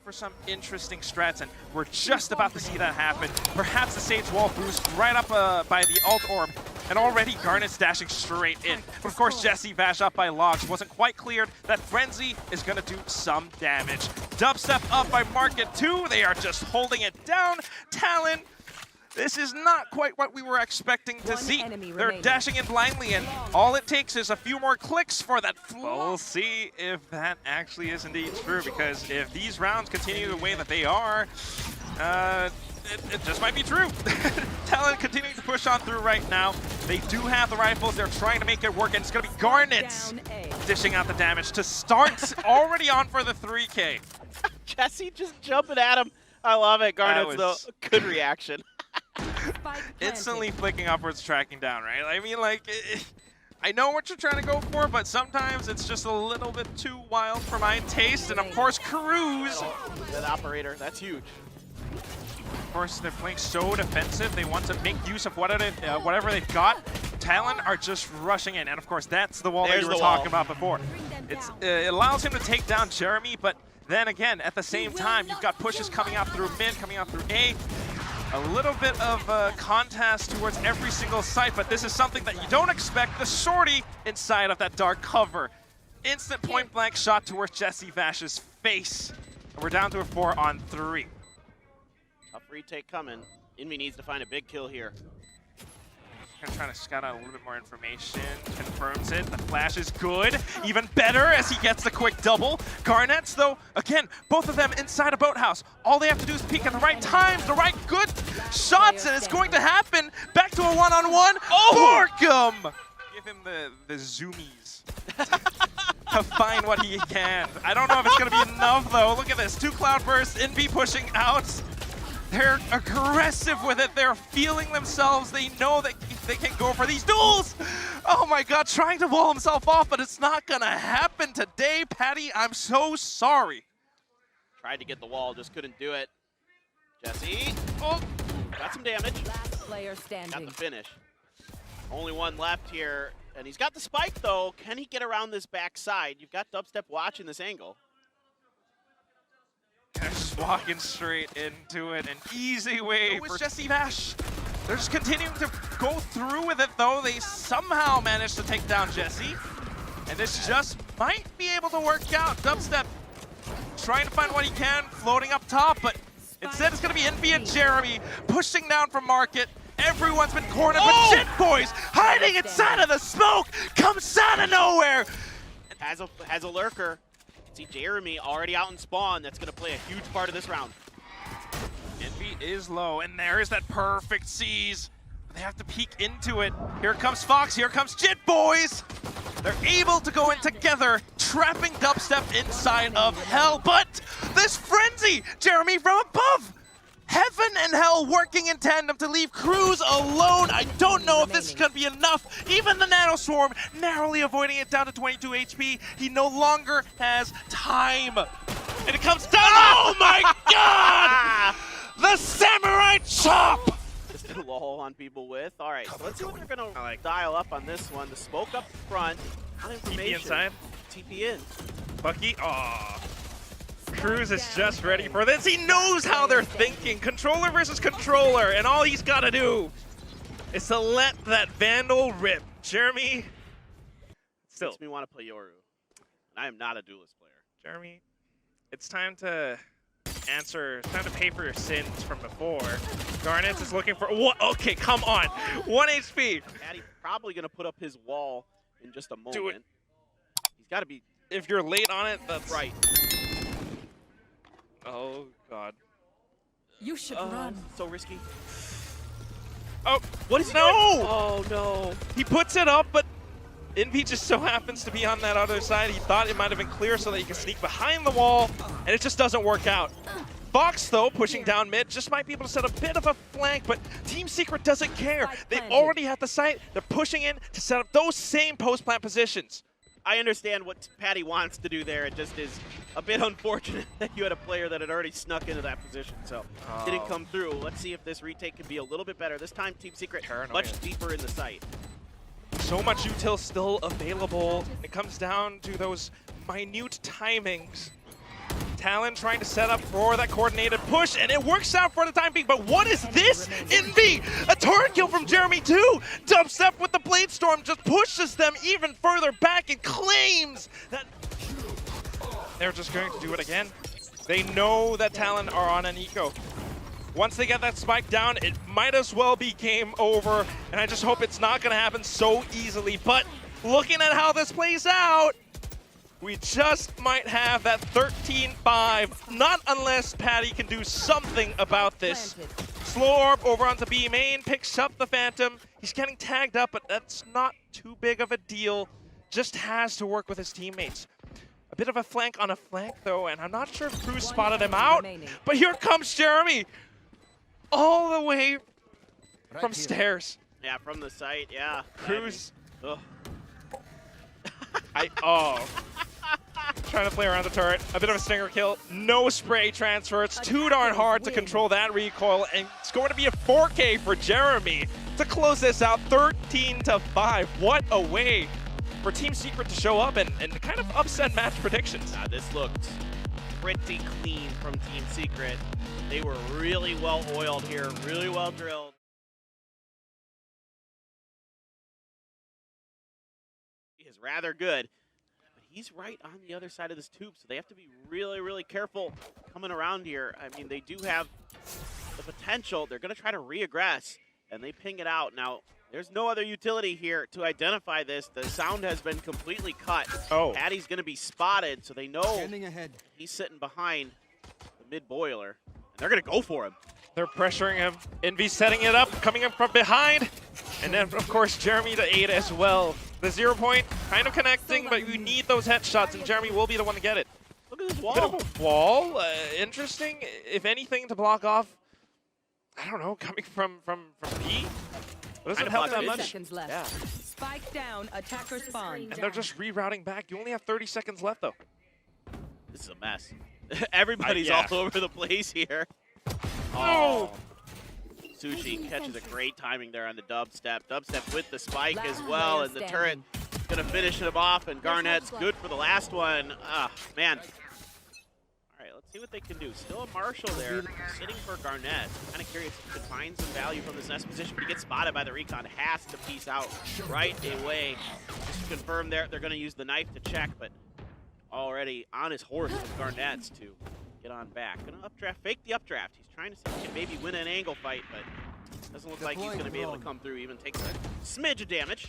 for some interesting strats, and we're just about to see that happen. Perhaps the Sage Wall boost right up by the Alt Orb, and already garnetS dashing straight in. But of course, JessieVash up by Logs wasn't quite cleared. That Frenzy is going to do some damage. DubsteP up by Market 2. They are just holding it down. Talon, this is not quite what we were expecting to see. They're dashing in blindly, and all it takes is a few more clicks for that. We'll see if that actually is indeed true, because if these rounds continue the way that they are, it just might be true. Talon continuing to push on through right now. They do have the rifles. They're trying to make it work, and it's going to be garnetS dishing out the damage to start already on for the 3K. Jessie just jumping at him. I love it. garnetS, though, good reaction. Instantly flicking upwards, tracking down, right? I mean, like, I know what you're trying to go for, but sometimes it's just a little bit too wild for my taste. And of course, Crws. That operator, that's huge. Of course, they're playing so defensive. They want to make use of whatever they've got. Talon are just rushing in, and of course, that's the wall that you were talking about before. It allows him to take down Jremy, but then again, at the same time, you've got pushes coming out through mid, coming out through A. A little bit of contest towards every single site, but this is something that you don't expect. The shorty inside of that dark cover. Instant point-blank shot towards JessieVash's face. And we're down to a 4-on-3. Tough retake coming. Invy needs to find a big kill here. Trying to scout out a little bit more information. Confirms it. The flash is good. Even better as he gets the quick double. garnetS, though, again, both of them inside a boathouse. All they have to do is peek at the right times, the right good shots, and it's going to happen. Back to a one-on-one. Oh! BORKUM! Give him the zoomies to find what he can. I don't know if it's going to be enough, though. Look at this. 2 cloud bursts. Invy pushing out. They're aggressive with it. They're feeling themselves. They know that they can go for these duels. Oh my God, trying to wall himself off, but it's not gonna happen today, Patty. I'm so sorry. Tried to get the wall, just couldn't do it. Jessie, oh, got some damage. Last player standing. Got the finish. Only one left here, and he's got the spike though. Can he get around this backside? You've got DubsteP watching this angle. They're just walking straight into it. An easy way for JessieVash. They're just continuing to go through with it, though. They somehow managed to take down Jessie. And this just might be able to work out. DubsteP trying to find what he can, floating up top, but instead it's going to be invy and Jremy pushing down from Market. Everyone's been cornered, but JitboyS hiding inside of the smoke comes out of nowhere. Has a lurker. See Jremy already out in spawn. That's going to play a huge part of this round. Invy is low, and there is that perfect seize. They have to peek into it. Here comes foxz, here comes JitboyS. They're able to go in together, trapping DubsteP inside of hell. But this frenzy, Jremy from above. Heaven and hell working in tandem to leave Crws alone. I don't know if this is going to be enough. Even the Nanoswarm narrowly avoiding it down to 22 HP. He no longer has time. And it comes down. Oh my God! The samurai chop! Just a lull on people with. All right, so let's see what they're going to dial up on this one. The smoke up front. On information. TP inside. TP in. Bucky. Aww. Crws is just ready for this. He knows how they're thinking. Controller versus controller, and all he's got to do is to let that Vandal rip. Jremy, still. Makes me want to play Yoru. And I am not a duelist player. Jremy, it's time to answer. It's time to pay for your sins from before. garnetS is looking for what? Okay, come on. 1 HP. Patty probably going to put up his wall in just a moment. Do it. He's got to be. If you're late on it, that's right. Oh, God. You should run. So risky. Oh, what is he no? doing? Oh, no. He puts it up, but invy just so happens to be on that other side. He thought it might have been clear so that he could sneak behind the wall, and it just doesn't work out. foxz, though, pushing down mid, just might be able to set a bit of a flank, but Team Secret doesn't care. They already have the site. They're pushing in to set up those same post-plant positions. I understand what Patty wants to do there. It just is a bit unfortunate that you had a player that had already snuck into that position, so didn't come through. Let's see if this retake can be a little bit better. This time, Team Secret much deeper in the site. So much util still available. It comes down to those minute timings. Talon trying to set up for that coordinated push, and it works out for the time being. But what is this? Invy! A turret kill from Jremy too! DubsteP with the Blade Storm just pushes them even further back and claims that they're just going to do it again. They know that Talon are on an eco. Once they get that spike down, it might as well be game over, and I just hope it's not going to happen so easily. But looking at how this plays out, we just might have that 13-5, not unless Patty can do something about this. Slow orb over onto B main, picks up the Phantom. He's getting tagged up, but that's not too big of a deal. Just has to work with his teammates. A bit of a flank on a flank, though, and I'm not sure if Crws spotted him out. But here comes Jremy, all the way from stairs. Yeah, from the site, yeah. Crws. Ugh. Trying to play around the turret. A bit of a stinger kill. No spray transfer. It's too darn hard to control that recoil, and it's going to be a 4K for Jremy to close this out 13-5. What a way for Team Secret to show up and kind of upset match predictions. This looked pretty clean from Team Secret. They were really well oiled here, really well drilled. He is rather good, but he's right on the other side of this tube, so they have to be really, really careful coming around here. I mean, they do have the potential. They're going to try to re-aggress, and they ping it out. Now, there's no other utility here to identify this. The sound has been completely cut. Oh. Patty's going to be spotted, so they know he's sitting behind the mid-boiler. And they're going to go for him. They're pressuring him. Invy setting it up, coming up from behind. And then, of course, Jremy to aid as well. The 0 point kind of connecting, but you need those headshots, and Jremy will be the one to get it. Look at this wall. Bit of a wall. Interesting, if anything, to block off, I don't know, coming from B. It doesn't help that much. Seconds left. Yeah. Spike down, attacker spawn. And they're just rerouting back. You only have 30 seconds left, though. This is a mess. Everybody's yeah. all over the place here. Oh! Sushi catches a great timing there on the DubsteP. DubsteP with the spike as well, and the turret gonna finish him off, and garnetS good for the last one. Ah, man. All right, let's see what they can do. Still a Marshall there, sitting for garnetS. Kind of curious if he could find some value from this next position, but he gets spotted by the recon. Has to piece out right away. Just to confirm there, they're gonna use the knife to check, but already on his horse with garnetS to get on back. Gonna updraft, fake the updraft. He's trying to see if he can maybe win an angle fight, but doesn't look like he's gonna be able to come through. Even takes a smidge of damage.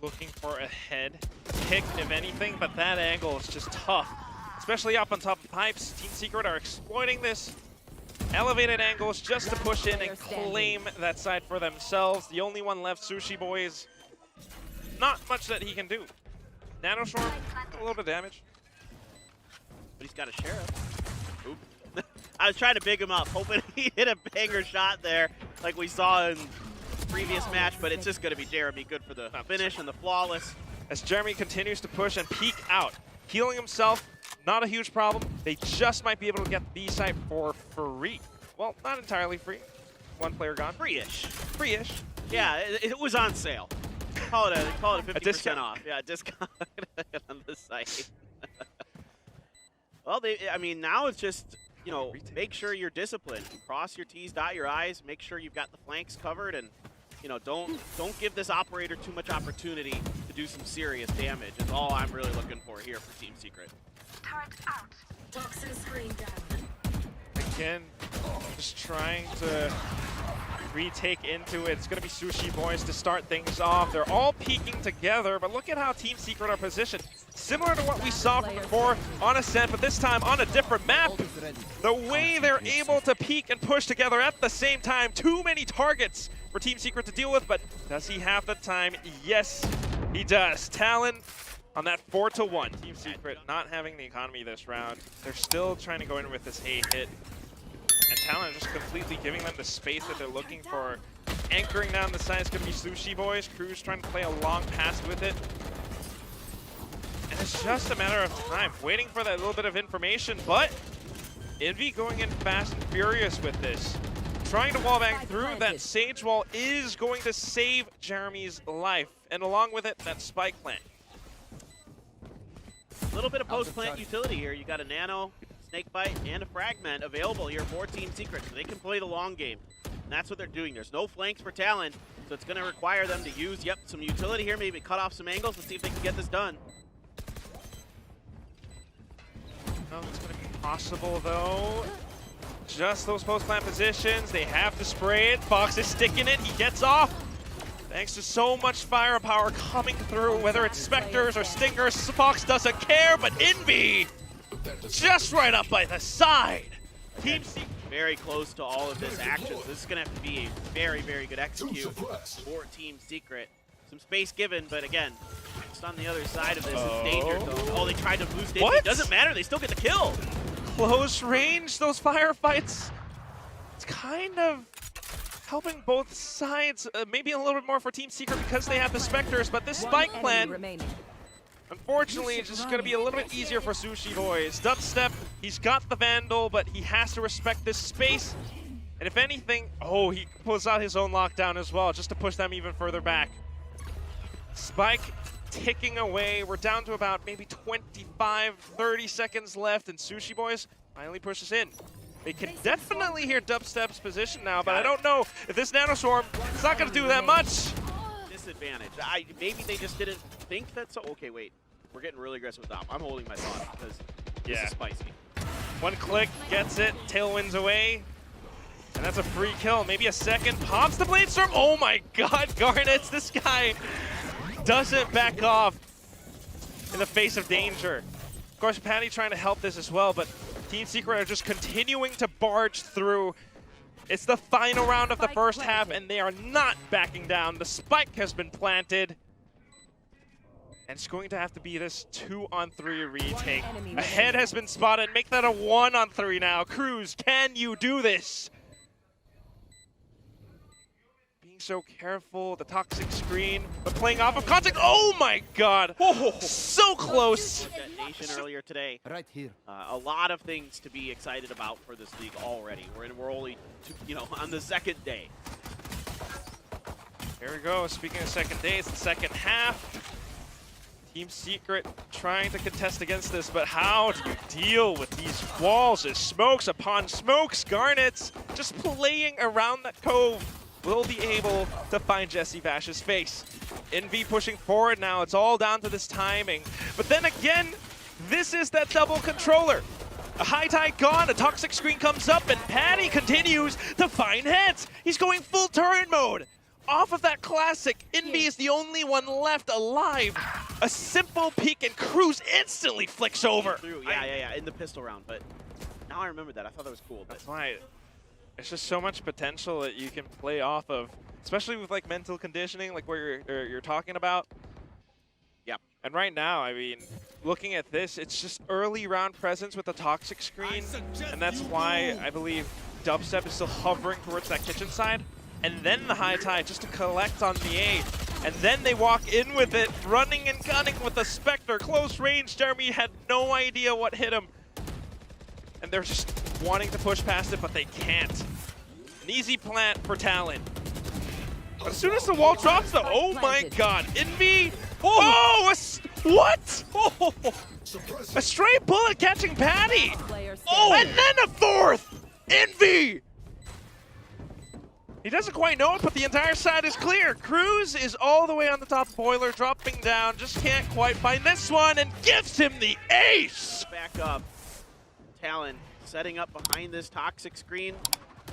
Looking for a head pick, if anything, but that angle is just tough. Especially up on top of pipes. Team Secret are exploiting this elevated angles just to push in and claim that side for themselves. The only one left, sushiboys. Not much that he can do. Nanostorm, a little bit of damage. But he's got a sheriff. Oop. I was trying to big him up, hoping he hit a banger shot there like we saw in the previous match, but it's just going to be Jremy. Good for the finish and the flawless. As Jremy continues to push and peek out. Healing himself, not a huge problem. They just might be able to get the B site for free. Well, not entirely free. One player gone. Free-ish. Free-ish. Yeah, it was on sale. Call it a 50% off. Yeah, discount on the site. Well, I mean, now it's just, you know, make sure you're disciplined. Cross your T's, dot your I's. Make sure you've got the flanks covered, and you know, don't give this operator too much opportunity to do some serious damage. Is all I'm really looking for here for Team Secret. Turret out. Toxin screen down. Again, just trying to retake into it. It's going to be sushiboys to start things off. They're all peeking together, but look at how Team Secret are positioned. Similar to what we saw from before on Ascent, but this time on a different map. The way they're able to peek and push together at the same time. Too many targets for Team Secret to deal with, but does he have the time? Yes, he does. Talon on that 4-1. Team Secret not having the economy this round. They're still trying to go in with this A hit. And Talon just completely giving them the space that they're looking for. Anchoring down the side is going to be sushiboys. Crws trying to play a long pass with it. And it's just a matter of time, waiting for that little bit of information, but invy going in fast and furious with this. Trying to wallbang through. That Sage Wall is going to save Jremy's life. And along with it, that Spike plant. A little bit of post-plant utility here. You got a nano, snake bite, and a fragment available here for Team Secret, so they can play the long game. And that's what they're doing. There's no flanks for Talon, so it's going to require them to use, some utility here, maybe cut off some angles. Let's see if they can get this done. No, it's going to be possible, though. Just those post-plant positions. They have to spray it. foxz is sticking it. He gets off. Thanks to so much firepower coming through, whether it's Spectres or Stingers, foxz doesn't care, but invy just right up by the side. Team Secret very close to all of this action. So this is going to have to be a very, very good execute for Team Secret. Some space given, but again, just on the other side of this is danger zone. Oh, they tried to boost it. It doesn't matter. They still get the kill. Close range, those firefights. It's kind of helping both sides. Maybe a little bit more for Team Secret because they have the Spectres, but this spike plan, unfortunately, it's just going to be a little bit easier for sushiboys. DubsteP, he's got the Vandal, but he has to respect this space. And if anything, oh, he pulls out his own lockdown as well, just to push them even further back. Spike ticking away. We're down to about maybe 25, 30 seconds left, and sushiboys finally pushes in. They can definitely hear DubsteP's position now, but I don't know if this nanoswarm is not going to do that much. Disadvantage. Maybe they just didn't think that. So okay, wait. We're getting really aggressive with Dom. I'm holding my thought because this is spicy. One click gets it. Tailwinds away. And that's a free kill. Maybe a second. Pops the blade storm. Oh my god, garnetS. This guy doesn't back off in the face of danger. Of course, Patty trying to help this as well, but Team Secret are just continuing to barge through. It's the final round of the first half, and they are not backing down. The spike has been planted. And it's going to have to be this 2-on-3 retake. A head has been spotted. Make that a 1-on-3 now. Crws, can you do this? Being so careful, the toxic screen, but playing off of contact. Oh my god! So close! Detonation earlier today. Right here. A lot of things to be excited about for this league already. We're only, on the second day. Here we go. Speaking of second day, it's the second half. Team Secret trying to contest against this, but how do you deal with these walls? As smokes upon smokes, garnetS just playing around that cove will be able to find JessieVash's face. Invy pushing forward now. It's all down to this timing. But then again, this is that double controller. A high tide gone, a toxic screen comes up, and Patty continues to find heads. He's going full turret mode. Off of that classic, invy is the only one left alive. A simple peek and Crws instantly flicks over. Yeah, in the pistol round, but now I remember that. I thought that was cool. That's why there's just so much potential that you can play off of, especially with like mental conditioning, like where you're talking about. Yep. And right now, I mean, looking at this, it's just early round presence with the toxic screen, and that's why I believe DubsteP is still hovering towards that kitchen side. And then the high tide just to collect on the A. And then they walk in with it, running and gunning with the Spectre. Close range, Jremy had no idea what hit him. And they're just wanting to push past it, but they can't. An easy plant for Talon. But as soon as the wall drops, though, oh my god, invy! Oh, what? Oh, a stray bullet catching Patty! Oh, and then a fourth! Invy! He doesn't quite know it, but the entire side is clear. Crws is all the way on the top boiler, dropping down, just can't quite find this one, and gives him the ace! Back up. Talon setting up behind this toxic screen.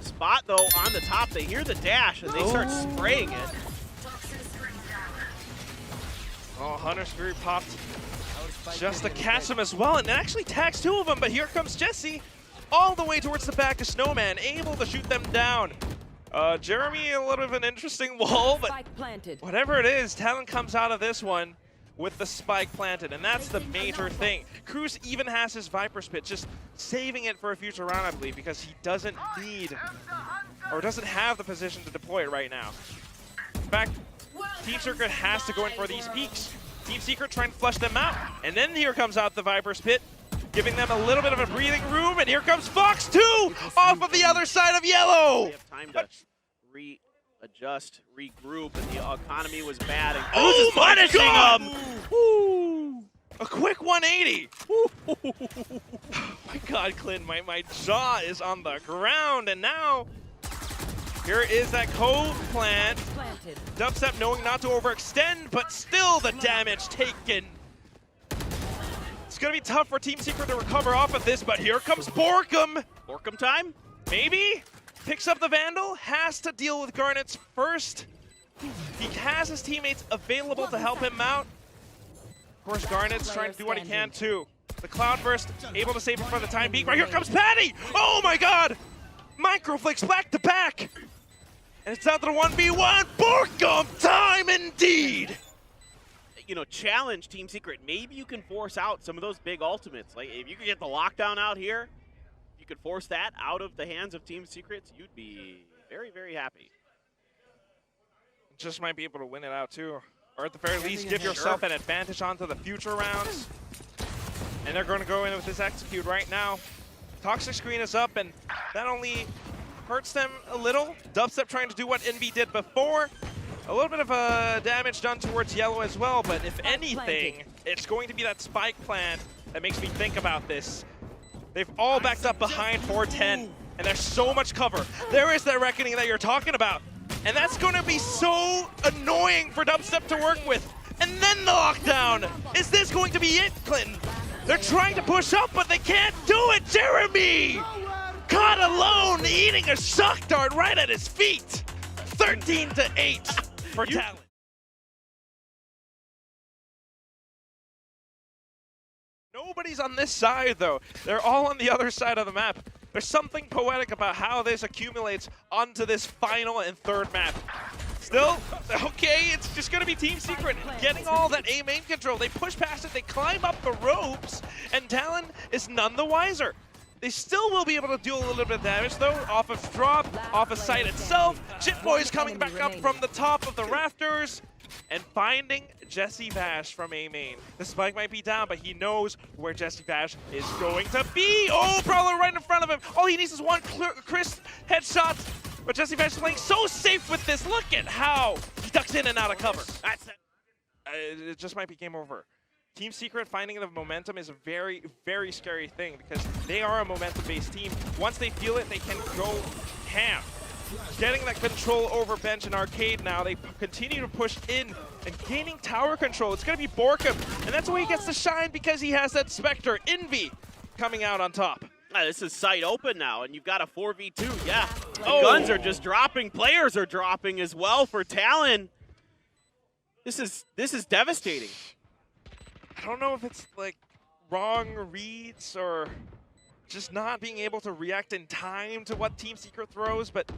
Spot, though, on the top. They hear the dash, and they start spraying it. Oh, Hunter's Fury popped just to catch him as well, and it actually tags two of them, but here comes Jessie all the way towards the back of Snowman, able to shoot them down. Jremy, a little bit of an interesting wall, but whatever it is, Talon comes out of this one with the spike planted, and that's the major thing. Crws even has his Viper Spit, just saving it for a future round, I believe, because he doesn't need, or doesn't have the position to deploy it right now. In fact, Team Secret has to go in for these peaks. Team Secret trying to flush them out, and then here comes out the Viper Spit, giving them a little bit of a breathing room, and here comes foxz too, off of the other side of yellow. They have time to readjust, regroup, and the economy was bad. And oh my punishing god! him. A quick 180! Oh my god, Clint, my jaw is on the ground, and now here is that cove plant. Planted. DubsteP knowing not to overextend, but still the damage taken. It's gonna be tough for Team Secret to recover off of this, but here comes BORKUM! BORKUM time? Maybe? Picks up the Vandal, has to deal with garnetS first. He has his teammates available to help him out. Of course, garnetS trying to do what he can too. The Cloudburst able to save him for the time being. Right here comes Patty! Oh my god! Microflicks back to back! And it's down to the 1v1. BORKUM time indeed! You know, challenge Team Secret. Maybe you can force out some of those big ultimates. Like, if you could get the lockdown out here, if you could force that out of the hands of Team Secrets, you'd be very, very happy. Just might be able to win it out too. Or at the very least, give yourself an advantage onto the future rounds. And they're going to go in with this execute right now. Toxic screen is up, and that only hurts them a little. DubsteP trying to do what invy did before. A little bit of damage done towards yellow as well, but if anything, it's going to be that spike plant that makes me think about this. They've all backed up behind 410, and there's so much cover. There is that reckoning that you're talking about, and that's going to be so annoying for DubsteP to work with. And then the lockdown. Is this going to be it, Clinton? They're trying to push up, but they can't do it. Jremy caught alone, eating a shock dart right at his feet. 13-8 for Talon. Nobody's on this side, though. They're all on the other side of the map. There's something poetic about how this accumulates onto this final and third map. Still, okay, it's just going to be Team Secret getting all that A main control. They push past it, they climb up the ropes, and Talon is none the wiser. They still will be able to do a little bit of damage, though, off of drop, off of site itself. JitboyS coming back up from the top of the rafters and finding JessieVash from A main. The spike might be down, but he knows where JessieVash is going to be. Oh, Prowler right in front of him. All he needs is one crisp headshot. But JessieVash is playing so safe with this. Look at how he ducks in and out of cover. That's it. It just might be game over. Team Secret finding the momentum is a very, very scary thing because they are a momentum-based team. Once they feel it, they can go ham. Getting that control over bench and arcade now, they continue to push in and gaining tower control. It's going to be BORKUM, and that's where he gets to shine because he has that Spectre, invy, coming out on top. This is site open now, and you've got a 4v2. Yeah, guns are just dropping. Players are dropping as well for Talon. This is devastating. I don't know if it's like wrong reads or just not being able to react in time to what Team Secret throws, but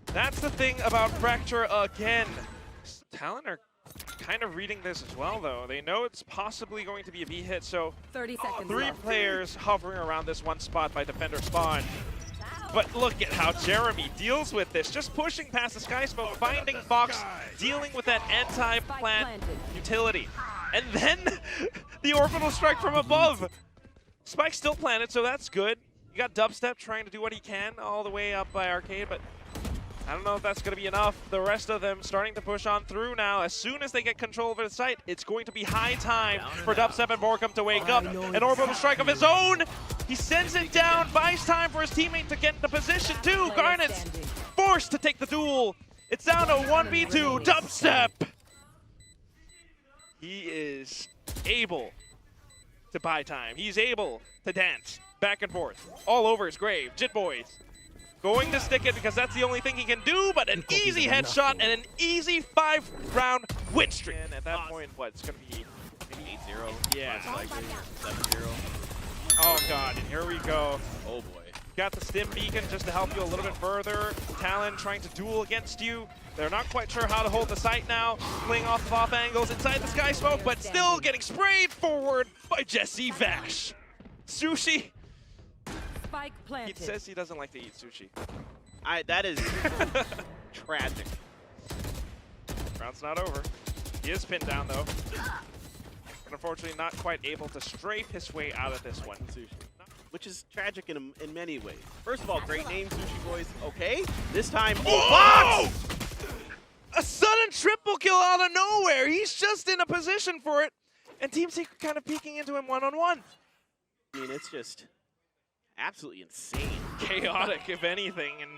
that's the thing about Fracture again. Talon are kind of reading this as well, though. They know it's possibly going to be a B hit, so 30 seconds 3 left. players hovering around this one spot by defender spawn. But look at how Jremy deals with this, just pushing past the Sky Smoke, finding foxz, dealing with that anti-plant utility. And then the orbital strike from above. Spike still planted, so that's good. You got DubsteP trying to do what he can all the way up by arcade, but I don't know if that's going to be enough. The rest of them starting to push on through now. As soon as they get control over the site, it's going to be high time for DubsteP and BORKUM to wake up. An orbital strike of his own. He sends it down, buys time for his teammate to get into position too. garnetS forced to take the duel. It's down to 1v2. DubsteP. He is able to buy time. He's able to dance back and forth all over his grave. JitboyS going to stick it because that's the only thing he can do, but an easy headshot and an easy 5-round win streak. And at that point, what, it's going to be maybe 8-0? Yeah. 7-0. Oh, God, and here we go. Oh, boy. Got the stim beacon just to help you a little bit further. Talon trying to duel against you. They're not quite sure how to hold the site now. Playing off angles inside the Sky Smoke, but still getting sprayed forward by JessieVash. Sushi. Spike planted. He says he doesn't like to eat sushi. That is tragic. Round's not over. He is pinned down, though. But unfortunately not quite able to strafe his way out of this one. Sushi. Which is tragic in many ways. First of all, great name, sushiboys. Okay, this time, oh, foxz! A sudden triple kill out of nowhere. He's just in a position for it. And Team Secret kind of peeking into him one-on-one. I mean, it's just absolutely insane. Chaotic, if anything, and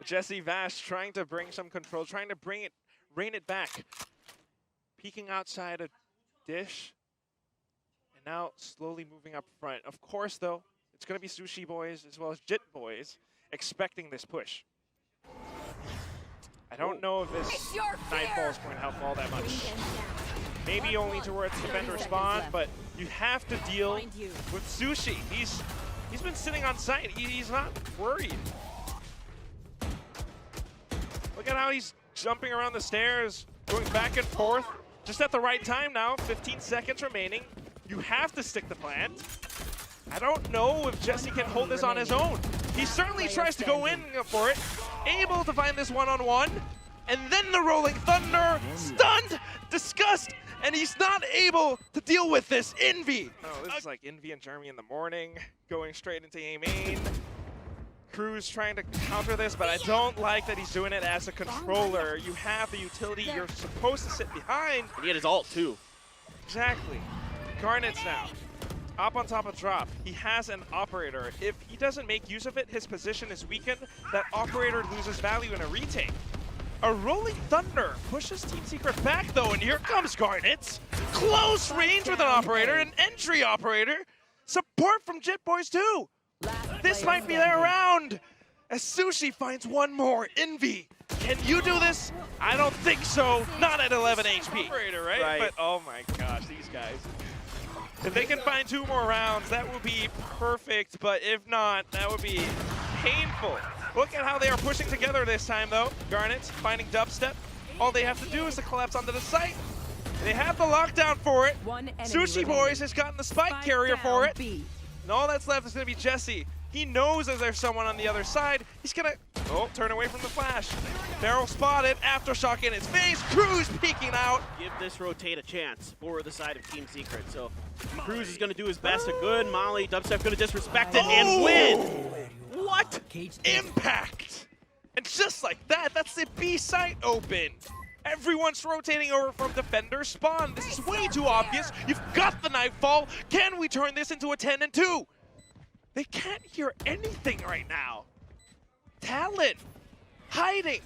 JessieVash trying to bring some control, trying to rein it back. Peeking outside a dish, and now slowly moving up front. Of course, though, it's going to be sushiboys as well as JitboyS expecting this push. I don't know if this Nightfall is going to help all that much. Maybe only towards defender spawn, but you have to deal with Sushi. He's been sitting on site. He's not worried. Look at how he's jumping around the stairs, going back and forth, just at the right time now. 15 seconds remaining. You have to stick the plant. I don't know if Jessie can hold this on his own. He certainly tries to go in for it, able to find this one-on-one, and then the Rolling Thunder, stunned, disgust, and he's not able to deal with this. Invy. Oh, this is like Invy and Jremy in the morning, going straight into A main. Crws trying to counter this, but I don't like that he's doing it as a controller. You have the utility you're supposed to sit behind. And he had his ult too. Exactly. garnetS now. Up on top of drop. He has an operator. If he doesn't make use of it, his position is weakened. That operator loses value in a retake. A Rolling Thunder pushes Team Secret back though, and here comes garnetS. Close range with an operator, an entry operator. Support from JitboyS too. This might be their round. As Sushi finds one more. Invy, can you do this? I don't think so. Not at 11 HP. Operator, right? But oh my gosh, these guys. If they can find 2 more rounds, that would be perfect. But if not, that would be painful. Look at how they are pushing together this time, though. garnetS finding DubsteP. All they have to do is to collapse onto the site. They have the lockdown for it. sushiboys has gotten the spike carrier for it. And all that's left is going to be Jessie. He knows that there's someone on the other side. He's going to turn away from the flash. Barrel spotted. Aftershock in his face. Crws peeking out. Give this rotate a chance for the side of Team Secret. So Crws is going to do his best. A good Molly. DubsteP going to disrespect it and win. What? Impact. And just like that, that's the B site open. Everyone's rotating over from defender spawn. This is way too obvious. You've got the Nightfall. Can we turn this into a 10-2? They can't hear anything right now. Talon hiding.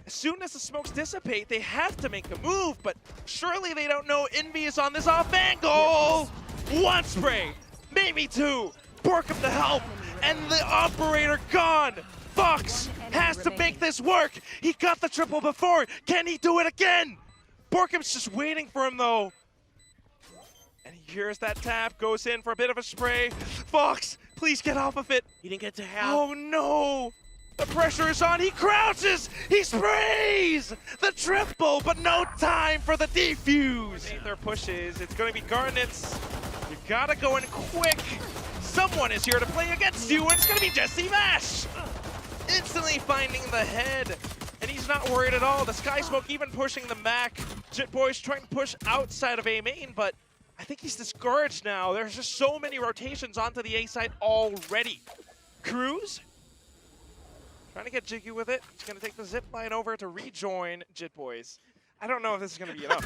As soon as the smokes dissipate, they have to make a move, but surely they don't know Invy is on this off angle. 1 spray, maybe 2. BORKUM to help, and the operator gone. foxz has to make this work. He got the triple before. Can he do it again? BORKUM's just waiting for him, though. And here's that tap, goes in for a bit of a spray. foxz, please get off of it. He didn't get to have. Oh no! The pressure is on, he crouches! He sprays! The triple, but no time for the defuse! Their pushes, it's gonna be garnetS. You gotta go in quick. Someone is here to play against you, and it's gonna be JessieVash! Instantly finding the head. And he's not worried at all. The Sky Smoke even pushing them back. JitboyS trying to push outside of A main, but I think he's discouraged now. There's just so many rotations onto the A side already. Crws trying to get jiggy with it. He's going to take the zip line over to rejoin JitboyS. I don't know if this is going to be enough.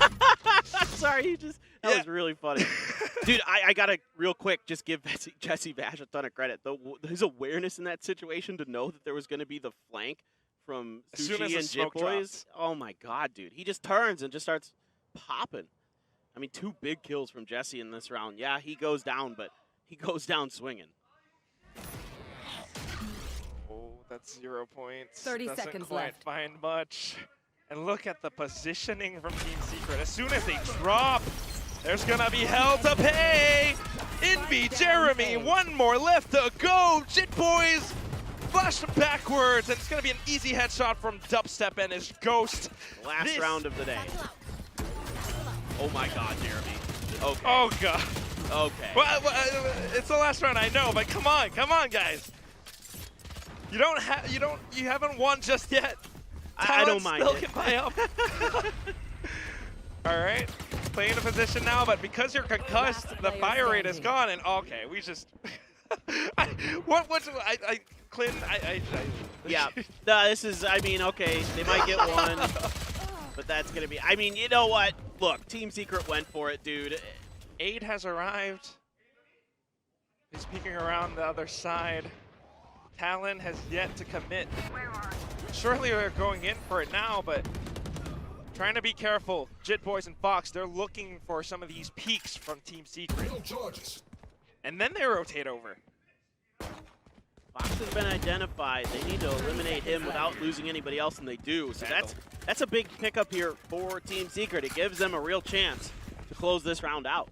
Sorry, that was really funny. Dude, I got to real quick just give JessieVash a ton of credit. His awareness in that situation to know that there was going to be the flank from Sushi and JitboyS. Oh my god, dude. He just turns and just starts popping. I mean, 2 big kills from Jessie in this round. Yeah, he goes down, but he goes down swinging. Oh, that's 0 points. 30 Doesn't seconds quite left. find much. And look at the positioning from Team Secret. As soon as they drop, there's gonna be hell to pay. Invy, Jremy, 1 more left to go. JitboyS flash them backwards, and it's gonna be an easy headshot from DubsteP and his ghost. Last round of the day. Oh my god, Jremy. Okay. Oh god. Okay. Well, it's the last round, I know, but come on, guys. You haven't won just yet. I don't mind still it. can buy up. All right, playing a position now, but because you're concussed, the fire rate is gone. And okay, we just. Clinton, Yeah. No, this is. I mean, okay, they might get 1, but that's gonna be. I mean, you know what? look, Team Secret went for it, dude. 8 has arrived. He's peeking around the other side. Talon has yet to commit. Surely they're going in for it now, but trying to be careful. JitboyS and foxz, they're looking for some of these peeks from Team Secret. And then they rotate over. foxz has been identified. They need to eliminate him without losing anybody else, and they do. So that's a big pickup here for Team Secret. It gives them a real chance to close this round out.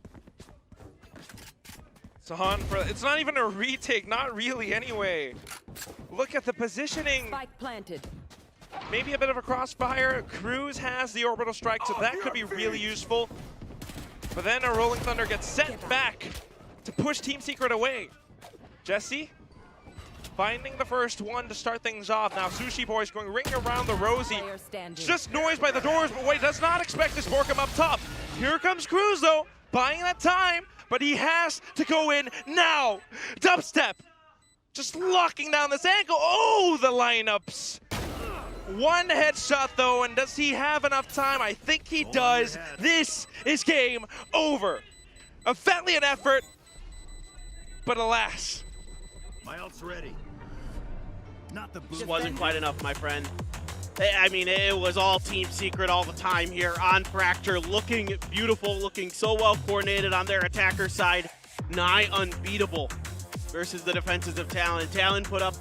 Sahan, it's not even a retake, not really anyway. Look at the positioning. Spike planted. Maybe a bit of a crossfire. Crws has the orbital strike, so that could be really useful. But then a Rolling Thunder gets sent back to push Team Secret away. Jessie finding the first one to start things off. Now sushiboys going ring around the Rosie. Player standing. Just noise by the doors, but wait, does not expect this BORKUM up top. Here comes Crws though, buying that time, but he has to go in now. DubsteP just locking down this ankle. Oh, the lineups. One headshot though, and does he have enough time? I think he does. This is game over. A valiant effort, but alas. My ult's ready. Not the Just wasn't quite enough, my friend. I mean, it was all Team Secret all the time here on Fracture, looking beautiful, looking so well coordinated on their attacker side. Nigh unbeatable versus the defenses of Talon. Talon put up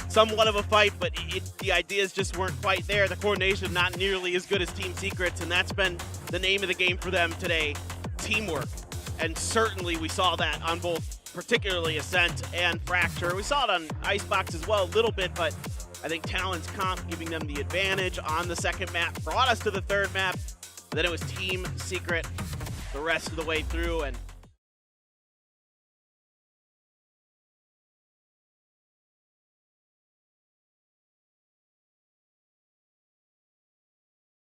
somewhat of a fight, but the ideas just weren't quite there. The coordination not nearly as good as Team Secret's, and that's been the name of the game for them today, teamwork. And certainly we saw that on both, particularly Ascent and Fracture. We saw it on Icebox as well a little bit, but I think Talon's comp giving them the advantage on the second map brought us to the third map. Then it was Team Secret the rest of the way through, and